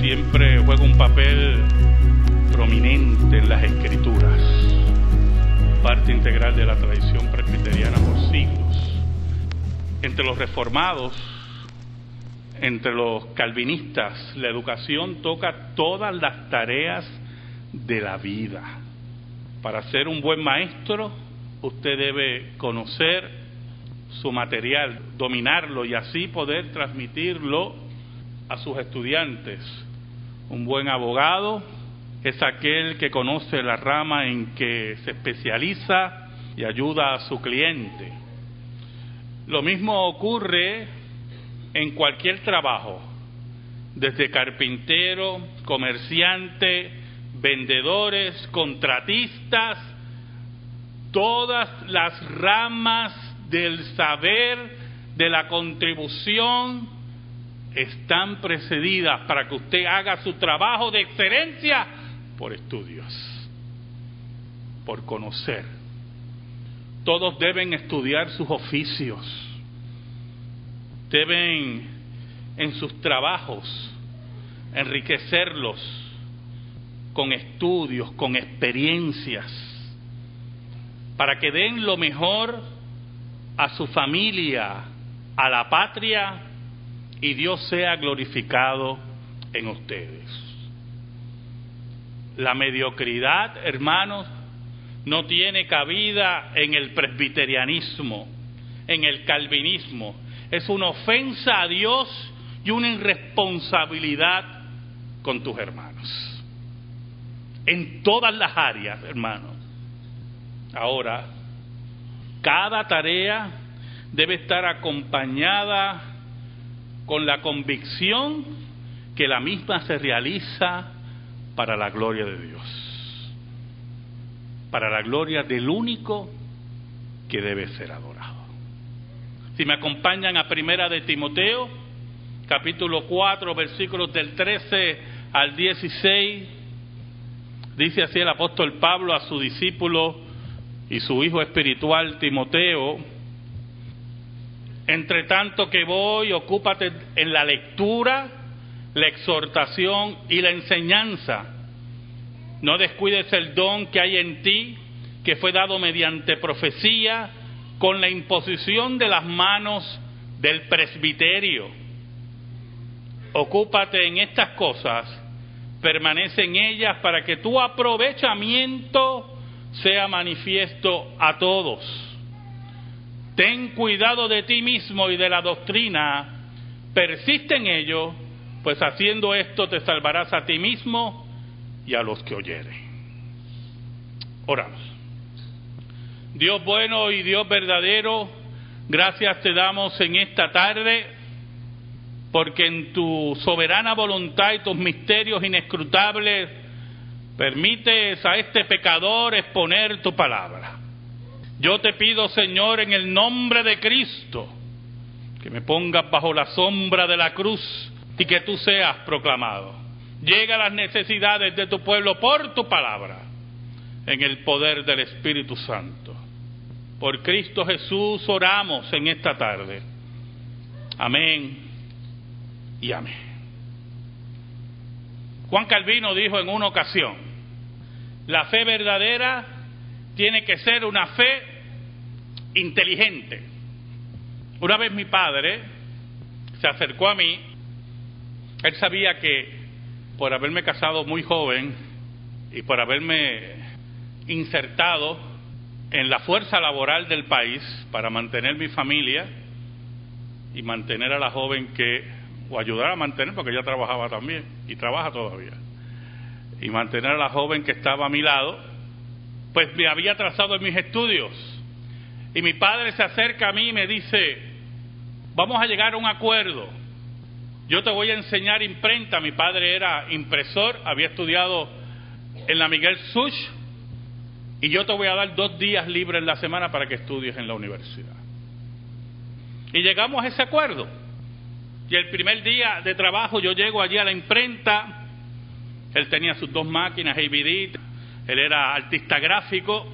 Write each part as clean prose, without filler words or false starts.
Siempre juega un papel prominente en las escrituras, parte integral de la tradición presbiteriana por siglos. Entre los reformados, entre los calvinistas, la educación toca todas las tareas de la vida. Para ser un buen maestro, usted debe conocer su material, dominarlo y así poder transmitirlo a sus estudiantes. Un buen abogado es aquel que conoce la rama en que se especializa y ayuda a su cliente. Lo mismo ocurre en cualquier trabajo, desde carpintero, comerciante, vendedores, contratistas, todas las ramas del saber, de la contribución, están precedidas para que usted haga su trabajo de excelencia por estudios, por conocer. Todos deben estudiar sus oficios, deben en sus trabajos enriquecerlos con estudios, con experiencias, para que den lo mejor a su familia, a la patria, y Dios sea glorificado en ustedes. La mediocridad, hermanos, no tiene cabida en el presbiterianismo, en el calvinismo. Es una ofensa a Dios y una irresponsabilidad con tus hermanos. En todas las áreas, hermanos. Ahora, cada tarea debe estar acompañada con la convicción que la misma se realiza para la gloria de Dios, para la gloria del único que debe ser adorado. Si me acompañan a Primera de Timoteo, capítulo 4, versículos del 13 al 16, dice así el apóstol Pablo a su discípulo y su hijo espiritual Timoteo: entre tanto que voy, ocúpate en la lectura, la exhortación y la enseñanza. No descuides el don que hay en ti, que fue dado mediante profecía, con la imposición de las manos del presbiterio. Ocúpate en estas cosas, permanece en ellas para que tu aprovechamiento sea manifiesto a todos. Ten cuidado de ti mismo y de la doctrina, persiste en ello, pues haciendo esto te salvarás a ti mismo y a los que oyeren. Oramos. Dios bueno y Dios verdadero, gracias te damos en esta tarde, porque en tu soberana voluntad y tus misterios inescrutables permites a este pecador exponer tu palabra. Yo te pido, Señor, en el nombre de Cristo, que me pongas bajo la sombra de la cruz y que tú seas proclamado. Llega a las necesidades de tu pueblo por tu palabra, en el poder del Espíritu Santo. Por Cristo Jesús oramos en esta tarde. Amén y amén. Juan Calvino dijo en una ocasión: la fe verdadera tiene que ser una fe inteligente. Una vez mi padre se acercó a mí. Él sabía que por haberme casado muy joven y por haberme insertado en la fuerza laboral del país para mantener mi familia y mantener a la joven o ayudar a mantener, porque ella trabajaba también y trabaja todavía, y mantener a la joven que estaba a mi lado, pues me había atrasado en mis estudios. Y mi padre se acerca a mí y me dice: vamos a llegar a un acuerdo. Yo te voy a enseñar imprenta. Mi padre era impresor, había estudiado en la Miguel Such, y yo te voy a dar 2 días libres en la semana para que estudies en la universidad. Y llegamos a ese acuerdo. Y el primer día de trabajo yo llego allí a la imprenta Él tenía sus 2 máquinas ABD, él era artista gráfico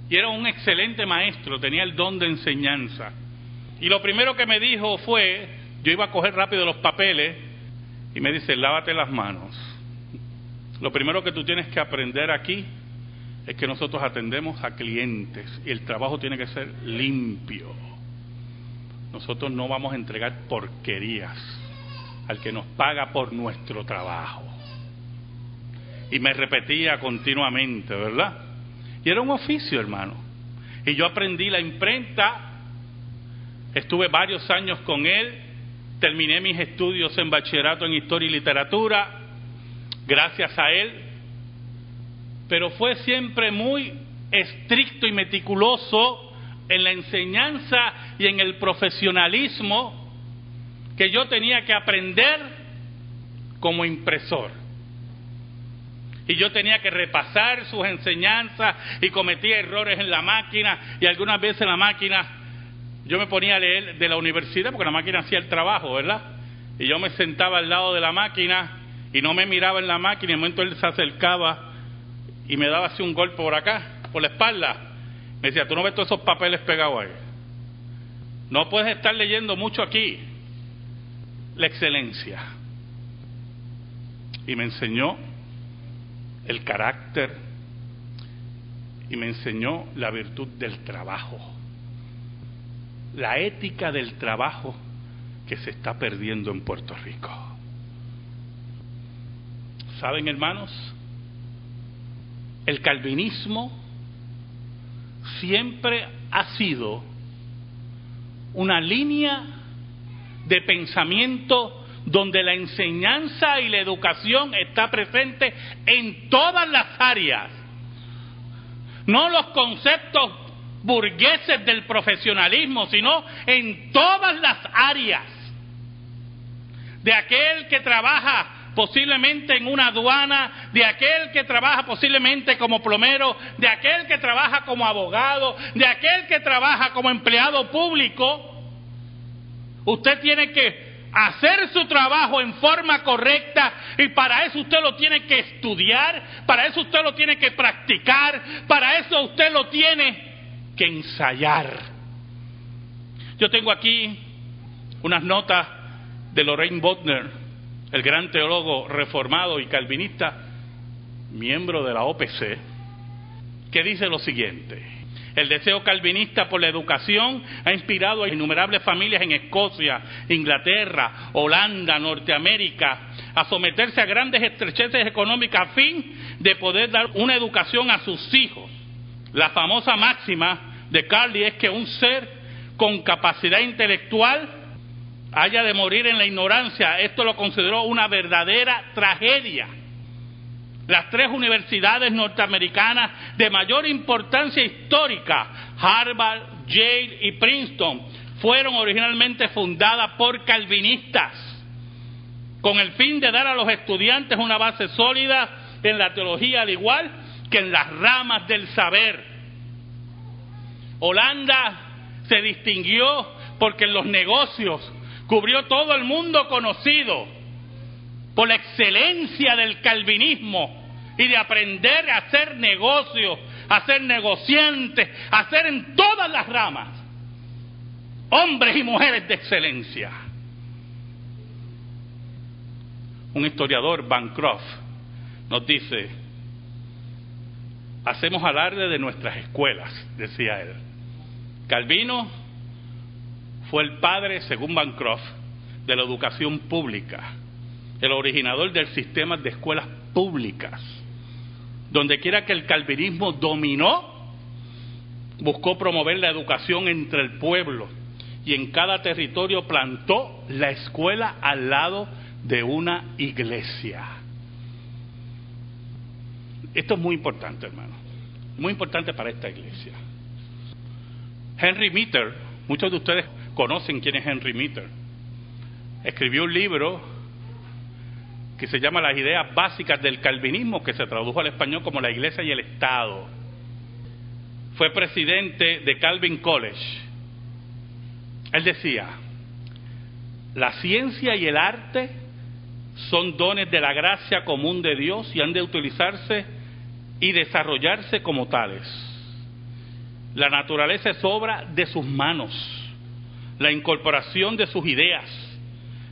y era un excelente maestro, tenía el don de enseñanza. Y lo primero que me dijo fue, yo iba a coger rápido los papeles, y me dice, lávate las manos. Lo primero que tú tienes que aprender aquí es que nosotros atendemos a clientes y el trabajo tiene que ser limpio. Nosotros no vamos a entregar porquerías al que nos paga por nuestro trabajo. Y me repetía continuamente, ¿verdad? Y era un oficio, hermano. Y yo aprendí la imprenta, estuve varios años con él, terminé mis estudios en bachillerato en Historia y Literatura, gracias a él, pero fue siempre muy estricto y meticuloso en la enseñanza y en el profesionalismo que yo tenía que aprender como impresor. Y yo tenía que repasar sus enseñanzas y cometía errores en la máquina, y algunas veces en la máquina yo me ponía a leer de la universidad porque la máquina hacía el trabajo, ¿verdad? Y yo me sentaba al lado de la máquina y no me miraba en la máquina, y en un momento él se acercaba y me daba así un golpe por acá, por la espalda. Me decía, ¿tú no ves todos esos papeles pegados ahí? No puedes estar leyendo mucho aquí. La excelencia. Y me enseñó el carácter y me enseñó la virtud del trabajo, la ética del trabajo que se está perdiendo en Puerto Rico. ¿Saben, hermanos? El calvinismo siempre ha sido una línea de pensamiento donde la enseñanza y la educación está presente en todas las áreas. No los conceptos burgueses del profesionalismo, sino en todas las áreas. De aquel que trabaja posiblemente en una aduana, de aquel que trabaja posiblemente como plomero, de aquel que trabaja como abogado, de aquel que trabaja como empleado público. Usted tiene que hacer su trabajo en forma correcta, y para eso usted lo tiene que estudiar, para eso usted lo tiene que practicar, para eso usted lo tiene que ensayar. Yo tengo aquí unas notas de Loraine Boettner, el gran teólogo reformado y calvinista, miembro de la OPC, que dice lo siguiente: el deseo calvinista por la educación ha inspirado a innumerables familias en Escocia, Inglaterra, Holanda, Norteamérica, a someterse a grandes estrecheces económicas a fin de poder dar una educación a sus hijos. La famosa máxima de Carly es que un ser con capacidad intelectual haya de morir en la ignorancia. Esto lo consideró una verdadera tragedia. Las 3 universidades norteamericanas de mayor importancia histórica, Harvard, Yale y Princeton, fueron originalmente fundadas por calvinistas, con el fin de dar a los estudiantes una base sólida en la teología, al igual que en las ramas del saber. Holanda se distinguió porque en los negocios cubrió todo el mundo conocido por la excelencia del calvinismo y de aprender a hacer negocios, a ser negociantes, a hacer en todas las ramas hombres y mujeres de excelencia. Un historiador, Bancroft, nos dice: hacemos alarde de nuestras escuelas, decía él. Calvino fue el padre, según Bancroft, de la educación pública, el originador del sistema de escuelas públicas. Donde quiera que el calvinismo dominó, buscó promover la educación entre el pueblo, y en cada territorio plantó la escuela al lado de una iglesia. Esto es muy importante, hermano, muy importante para esta iglesia. Henry Mitter, muchos de ustedes conocen quién es Henry Mitter. Escribió un libro que se llama Las ideas básicas del calvinismo, que se tradujo al español como La Iglesia y el Estado. Fue presidente de Calvin College. Él decía: la ciencia y el arte son dones de la gracia común de Dios y han de utilizarse y desarrollarse como tales. La naturaleza es obra de sus manos, la incorporación de sus ideas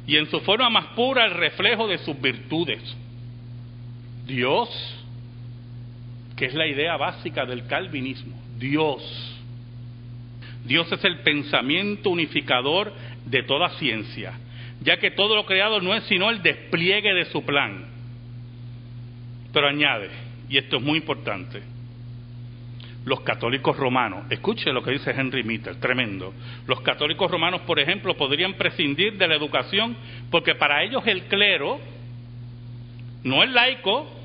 y en su forma más pura el reflejo de sus virtudes. Dios, que es la idea básica del calvinismo, Dios es el pensamiento unificador de toda ciencia, ya que todo lo creado no es sino el despliegue de su plan. Pero añade, y esto es muy importante, los católicos romanos, escuche lo que dice Henry Mitter, tremendo. Los católicos romanos, por ejemplo, podrían prescindir de la educación porque para ellos el clero, no el laico,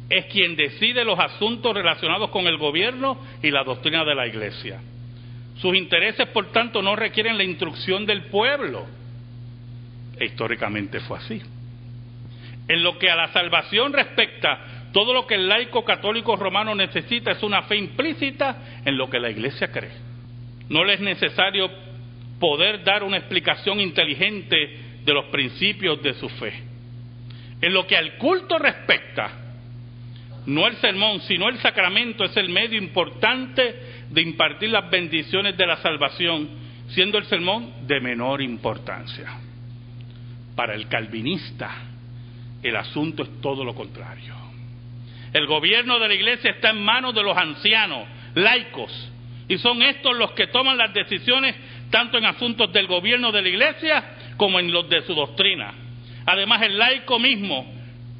es quien decide los asuntos relacionados con el gobierno y la doctrina de la Iglesia. Sus intereses, por tanto, no requieren la instrucción del pueblo. E históricamente fue así. En lo que a la salvación respecta, todo lo que el laico católico romano necesita es una fe implícita en lo que la Iglesia cree. No le es necesario poder dar una explicación inteligente de los principios de su fe. En lo que al culto respecta, no el sermón, sino el sacramento es el medio importante de impartir las bendiciones de la salvación, siendo el sermón de menor importancia. Para el calvinista, el asunto es todo lo contrario. El gobierno de la Iglesia está en manos de los ancianos, laicos, y son estos los que toman las decisiones tanto en asuntos del gobierno de la Iglesia como en los de su doctrina. Además, el laico mismo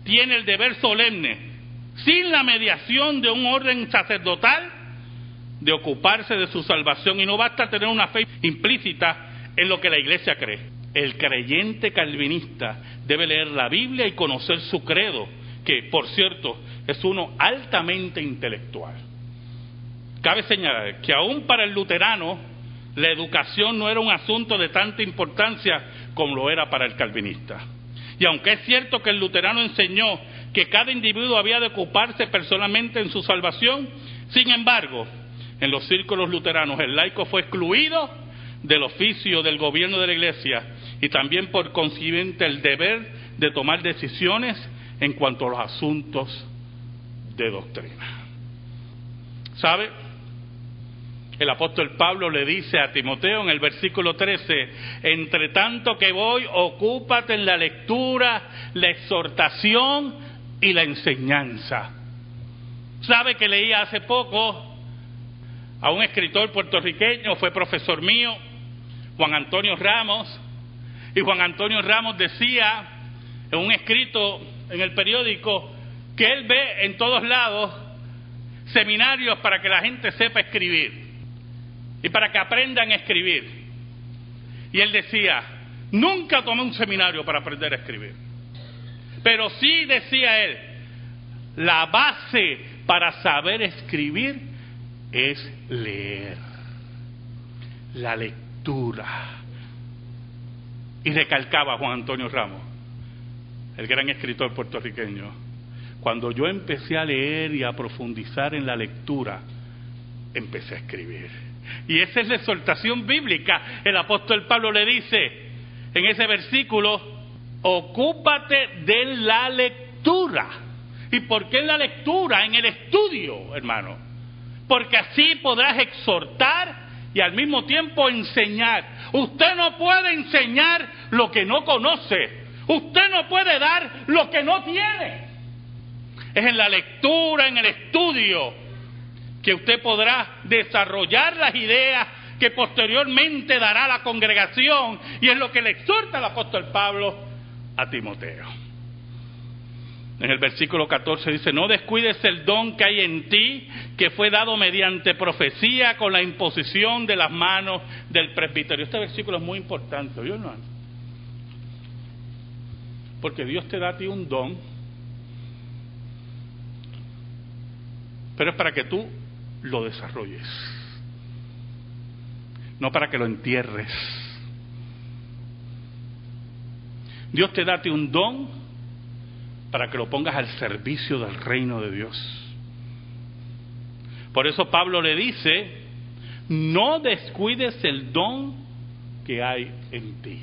tiene el deber solemne, sin la mediación de un orden sacerdotal, de ocuparse de su salvación, y no basta tener una fe implícita en lo que la Iglesia cree. El creyente calvinista debe leer la Biblia y conocer su credo, que, por cierto, es uno altamente intelectual. Cabe señalar que aún para el luterano, la educación no era un asunto de tanta importancia como lo era para el calvinista. Y aunque es cierto que el luterano enseñó que cada individuo había de ocuparse personalmente en su salvación, sin embargo, en los círculos luteranos el laico fue excluido del oficio del gobierno de la Iglesia y también por consiguiente el deber de tomar decisiones en cuanto a los asuntos de doctrina. ¿Sabe? El apóstol Pablo le dice a Timoteo en el versículo 13, entre tanto que voy, ocúpate en la lectura, la exhortación y la enseñanza. ¿Sabe que leí hace poco a un escritor puertorriqueño, fue profesor mío, Juan Antonio Ramos, y Juan Antonio Ramos decía en un escrito en el periódico que él ve en todos lados seminarios para que la gente sepa escribir y para que aprendan a escribir. Y él decía, nunca tomé un seminario para aprender a escribir, pero sí, decía él, la base para saber escribir es leer, la lectura. Y recalcaba Juan Antonio Ramos, el gran escritor puertorriqueño, cuando yo empecé a leer y a profundizar en la lectura, empecé a escribir. Y esa es la exhortación bíblica. El apóstol Pablo le dice en ese versículo, ocúpate de la lectura. ¿Y por qué en la lectura? En el estudio, hermano. Porque así podrás exhortar y al mismo tiempo enseñar. Usted no puede enseñar lo que no conoce. Usted no puede dar lo que no tiene. Es en la lectura, en el estudio, que usted podrá desarrollar las ideas que posteriormente dará a la congregación, y es lo que le exhorta el apóstol Pablo a Timoteo. En el versículo 14 dice, no descuides el don que hay en ti, que fue dado mediante profecía con la imposición de las manos del presbiterio. Este versículo es muy importante, ¿oyó, hermano? Porque Dios te da a ti un don, pero es para que tú lo desarrolles, no para que lo entierres. Dios te da a ti un don para que lo pongas al servicio del reino de Dios. Por eso Pablo le dice, no descuides el don que hay en ti.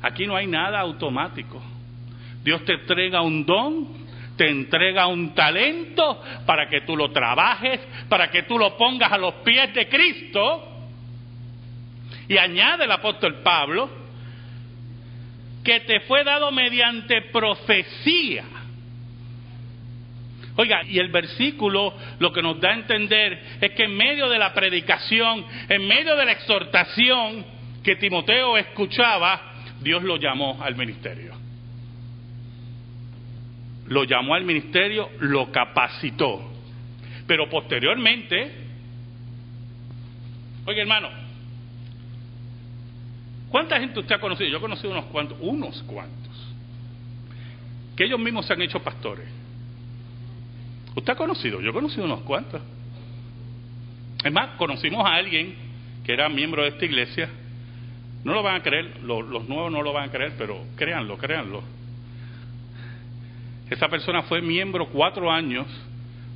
Aquí no hay nada automático. Dios te entrega un don, te entrega un talento para que tú lo trabajes, para que tú lo pongas a los pies de Cristo. Y añade el apóstol Pablo que te fue dado mediante profecía. Oiga, y el versículo lo que nos da a entender es que en medio de la predicación, en medio de la exhortación que Timoteo escuchaba, Dios lo llamó al ministerio. Lo llamó al ministerio, lo capacitó. Pero posteriormente, oye hermano, ¿cuánta gente usted ha conocido? Yo he conocido unos cuantos, que ellos mismos se han hecho pastores. ¿Usted ha conocido? Yo he conocido unos cuantos. Es más, conocimos a alguien que era miembro de esta iglesia. No lo van a creer, los nuevos no lo van a creer, pero créanlo. Esa persona fue miembro 4 años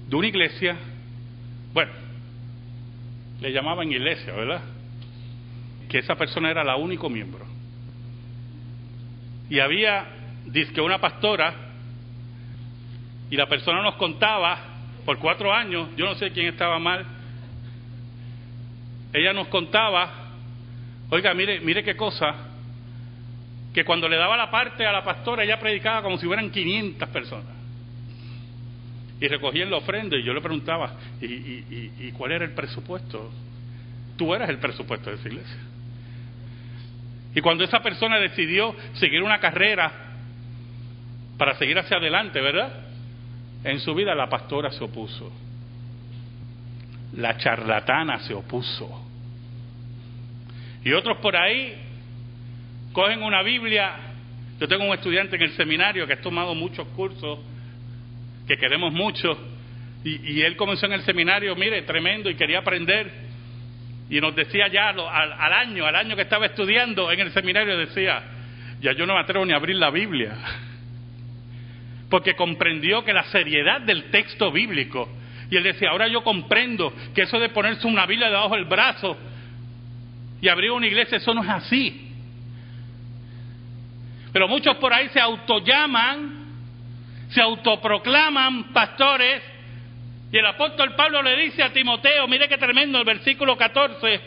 de una iglesia, bueno, le llamaban iglesia, ¿verdad? Que esa persona era la único miembro. Y había, dizque una pastora, y la persona nos contaba, por 4 años, yo no sé quién estaba mal, ella nos contaba, oiga, mire qué cosa, que cuando le daba la parte a la pastora, ella predicaba como si hubieran 500 personas. Y recogían la ofrenda, y yo le preguntaba, ¿y cuál era el presupuesto? Tú eras el presupuesto de esa iglesia. Y cuando esa persona decidió seguir una carrera para seguir hacia adelante, ¿verdad? En su vida la pastora se opuso. La charlatana se opuso. Y otros por ahí cogen una Biblia. Yo tengo un estudiante en el seminario que ha tomado muchos cursos, que queremos mucho, y él comenzó en el seminario, mire, tremendo, y quería aprender, y nos decía ya al año que estaba estudiando en el seminario, decía, ya yo no me atrevo ni a abrir la Biblia, porque comprendió que la seriedad del texto bíblico, y él decía, ahora yo comprendo que eso de ponerse una Biblia debajo del brazo y abrir una iglesia, eso no es así. Pero muchos por ahí se autollaman, se autoproclaman pastores, y el apóstol Pablo le dice a Timoteo, mire qué tremendo el versículo 14,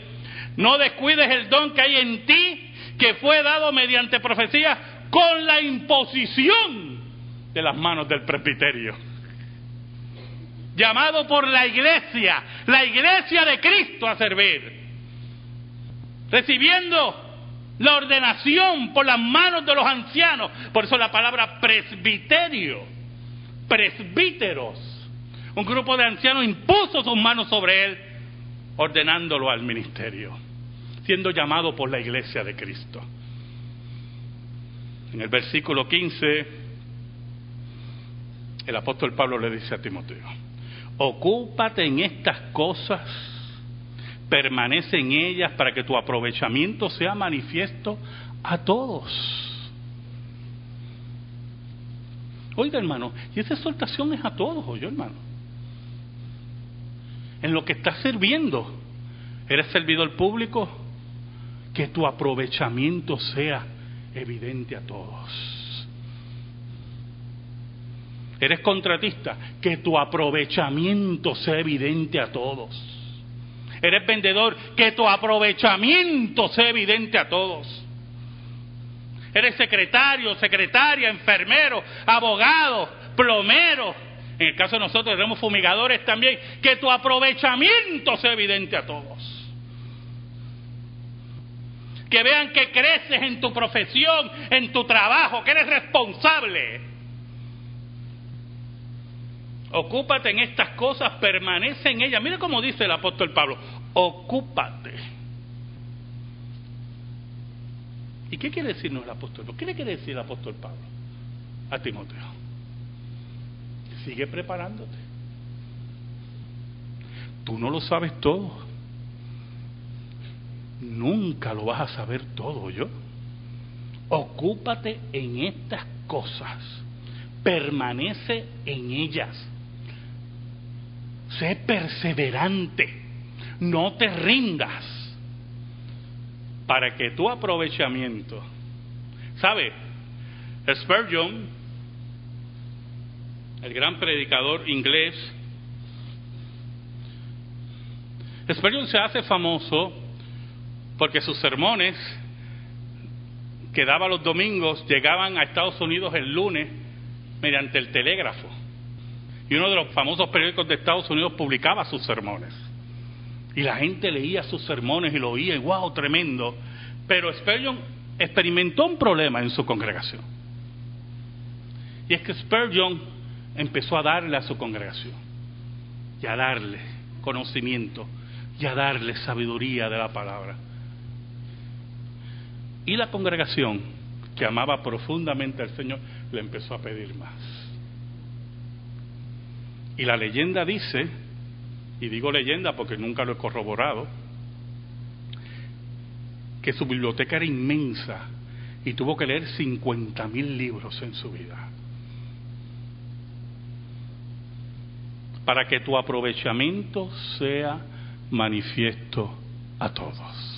no descuides el don que hay en ti, que fue dado mediante profecía, con la imposición de las manos del presbiterio. Llamado por la iglesia de Cristo a servir, recibiendo la ordenación por las manos de los ancianos. Por eso la palabra presbiterio, presbíteros. Un grupo de ancianos impuso sus manos sobre él, ordenándolo al ministerio, siendo llamado por la iglesia de Cristo. En el versículo 15, el apóstol Pablo le dice a Timoteo, ocúpate en estas cosas, permanece en ellas para que tu aprovechamiento sea manifiesto a todos. Oiga, hermano, y esa exhortación es a todos, oye, hermano. En lo que estás sirviendo, eres servidor público, que tu aprovechamiento sea evidente a todos. Eres contratista, que tu aprovechamiento sea evidente a todos. Eres vendedor, que tu aprovechamiento sea evidente a todos. Eres secretario, secretaria, enfermero, abogado, plomero. En el caso de nosotros tenemos fumigadores también. Que tu aprovechamiento sea evidente a todos. Que vean que creces en tu profesión, en tu trabajo, que eres responsable. Ocúpate en estas cosas, permanece en ellas. Mira cómo dice el apóstol Pablo, ocúpate. ¿Y qué quiere decirnos el apóstol Pablo? ¿Qué le quiere decir el apóstol Pablo a Timoteo? Sigue preparándote. Tú no lo sabes todo. Nunca lo vas a saber todo, yo. Ocúpate en estas cosas. Permanece en ellas. Sé perseverante. No te rindas. Para que tu aprovechamiento ¿Sabe? Spurgeon, el gran predicador inglés, Spurgeon se hace famoso porque sus sermones que daba los domingos llegaban a Estados Unidos el lunes mediante el telégrafo. Y uno de los famosos periódicos de Estados Unidos publicaba sus sermones. Y la gente leía sus sermones y lo oía, y ¡wow! Tremendo. Pero Spurgeon experimentó un problema en su congregación. Y es que Spurgeon empezó a darle a su congregación, y a darle conocimiento, y a darle sabiduría de la palabra. Y la congregación, que amaba profundamente al Señor, le empezó a pedir más. Y la leyenda dice, y digo leyenda porque nunca lo he corroborado, que su biblioteca era inmensa y tuvo que leer 50,000 libros en su vida. Para que tu aprovechamiento sea manifiesto a todos.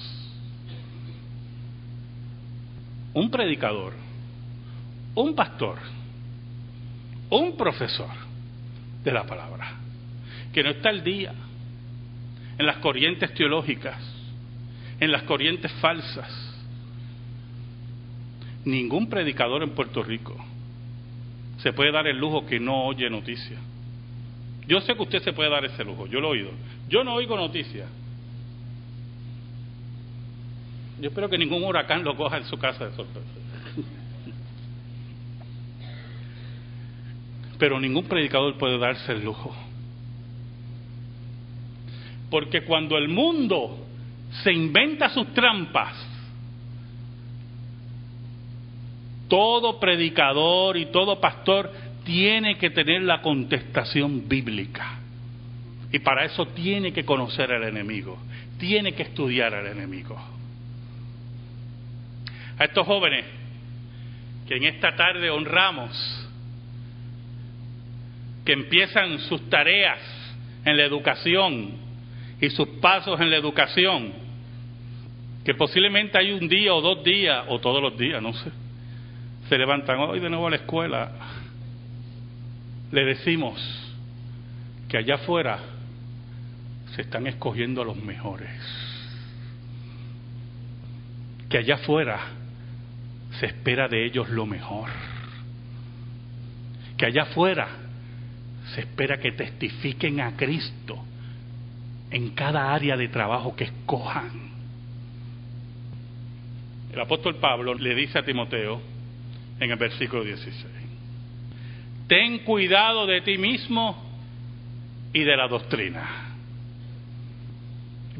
Un predicador, un pastor, un profesor de la palabra, que no está al día en las corrientes teológicas, en las corrientes falsas. Ningún predicador en Puerto Rico se puede dar el lujo que no oye noticias. Yo sé que usted se puede dar ese lujo, yo lo he oído. Yo no oigo noticias. Yo espero que ningún huracán lo coja en su casa de sorpresa. Pero ningún predicador puede darse el lujo. Porque cuando el mundo se inventa sus trampas, todo predicador y todo pastor tiene que tener la contestación bíblica. Y para eso tiene que conocer al enemigo, tiene que estudiar al enemigo. A estos jóvenes que en esta tarde honramos, que empiezan sus tareas en la educación y sus pasos en la educación, que posiblemente hay un día o 2 días, o todos los días, no sé, se levantan hoy de nuevo a la escuela, le decimos que allá afuera se están escogiendo a los mejores, que allá afuera se espera de ellos lo mejor, que allá afuera se espera que testifiquen a Cristo en cada área de trabajo que escojan. El apóstol Pablo le dice a Timoteo en el versículo 16: ten cuidado de ti mismo y de la doctrina.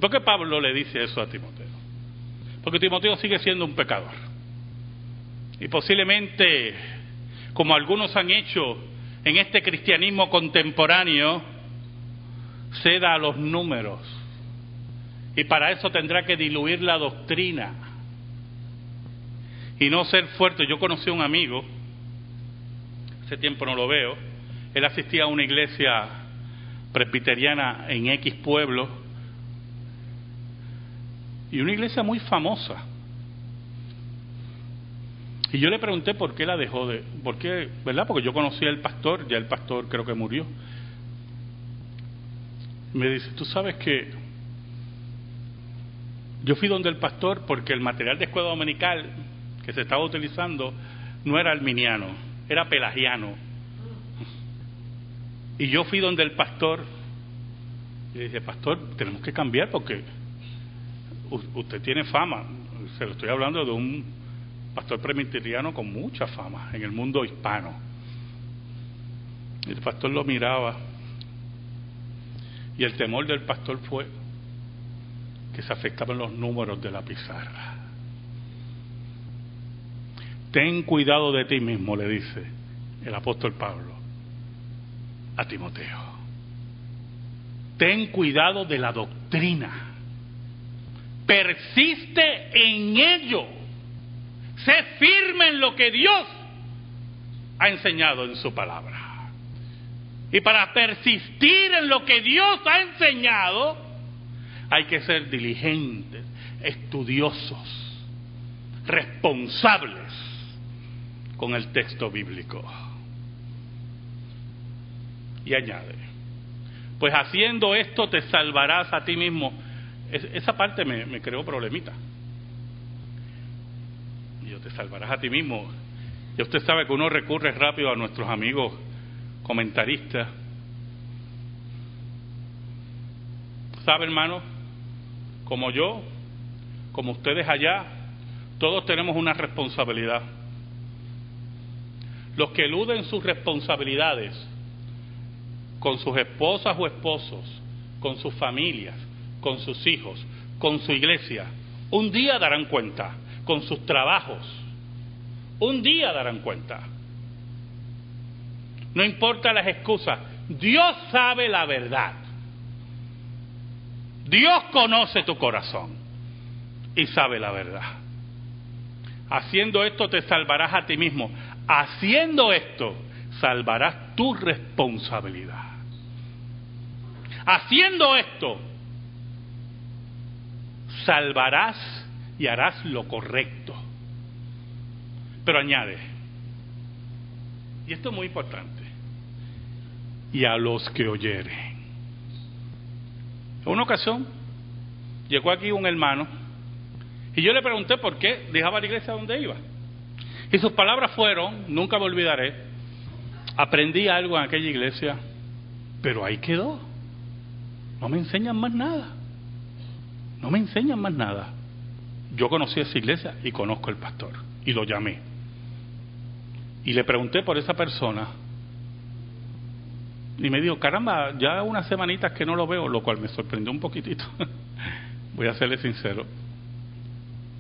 ¿Por qué Pablo le dice eso a Timoteo? Porque Timoteo sigue siendo un pecador. Y posiblemente, como algunos han hecho en este cristianismo contemporáneo, ceda a los números. Y para eso tendrá que diluir la doctrina y no ser fuerte. Yo conocí a un amigo, hace tiempo no lo veo, él asistía a una iglesia presbiteriana en X pueblo, y una iglesia muy famosa. Y yo le pregunté por qué la dejó por qué, ¿verdad? Porque yo conocía al pastor, ya el pastor creo que murió. Me dice, tú sabes que yo fui donde el pastor porque el material de escuela dominical que se estaba utilizando no era arminiano, era pelagiano. Y yo fui donde el pastor y le dije, pastor, tenemos que cambiar porque usted tiene fama. Se lo estoy hablando de un pastor presbiteriano con mucha fama en el mundo hispano. Y el pastor lo miraba y el temor del pastor fue que se afectaban los números de la pizarra. Ten cuidado de ti mismo, le dice el apóstol Pablo a Timoteo. Ten cuidado de la doctrina. Persiste en ello. Sé firme en lo que Dios ha enseñado en su palabra. Y para persistir en lo que Dios ha enseñado, hay que ser diligentes, estudiosos, responsables. con el texto bíblico. Y añade, pues haciendo esto te salvarás a ti mismo. Esa parte me creó problemita. Y yo, te salvarás a ti mismo. Ya usted sabe que uno recurre rápido a nuestros amigos comentaristas. ¿Sabe, hermano? Como yo, como ustedes allá, todos tenemos una responsabilidad. Los que eluden sus responsabilidades con sus esposas o esposos, con sus familias, con sus hijos, con su iglesia, un día darán cuenta, con sus trabajos, un día darán cuenta. No importa las excusas, Dios sabe la verdad. Dios conoce tu corazón y sabe la verdad. Haciendo esto te salvarás a ti mismo. Haciendo esto salvarás tu responsabilidad. Haciendo esto salvarás y harás lo correcto. Pero añade, y esto es muy importante, y a los que oyeren. En una ocasión llegó aquí un hermano y yo le pregunté por qué dejaba la iglesia donde iba. Y sus palabras fueron, nunca me olvidaré, aprendí algo en aquella iglesia, pero ahí quedó. No me enseñan más nada. No me enseñan más nada. Yo conocí esa iglesia y conozco al pastor. Y lo llamé. Y le pregunté por esa persona. Y me dijo, caramba, ya unas semanitas que no lo veo, lo cual me sorprendió un poquitito. Voy a serle sincero.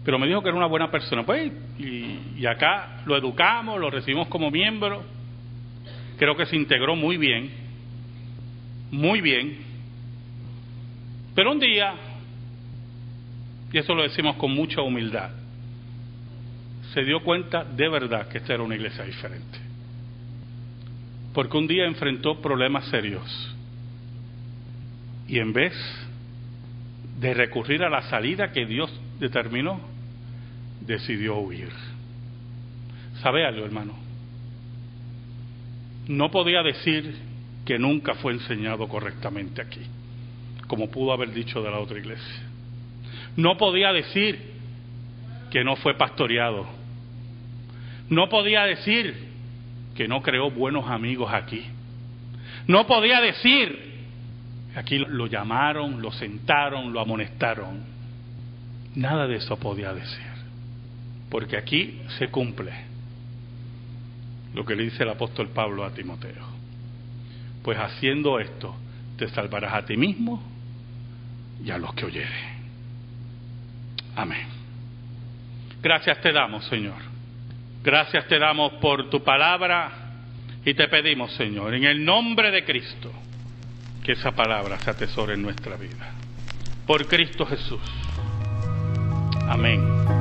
Pero me dijo que era una buena persona. Pues, y acá lo educamos, lo recibimos como miembro. Creo que se integró muy bien. Muy bien. Pero un día, y eso lo decimos con mucha humildad, se dio cuenta de verdad que esta era una iglesia diferente. Porque un día enfrentó problemas serios y en vez de recurrir a la salida que Dios determinó, decidió huir. ¿Sabe algo, hermano? No podía decir que nunca fue enseñado correctamente aquí, como pudo haber dicho de la otra iglesia. No podía decir que no fue pastoreado. No podía decir que no creó buenos amigos aquí. No podía decir que aquí lo llamaron, lo sentaron, lo amonestaron. Nada de eso podía decir. Porque aquí se cumple lo que le dice el apóstol Pablo a Timoteo. Pues haciendo esto, te salvarás a ti mismo y a los que oyeren. Amén. Gracias te damos, Señor. Gracias te damos por tu palabra y te pedimos, Señor, en el nombre de Cristo, que esa palabra se atesore en nuestra vida. Por Cristo Jesús. Amén.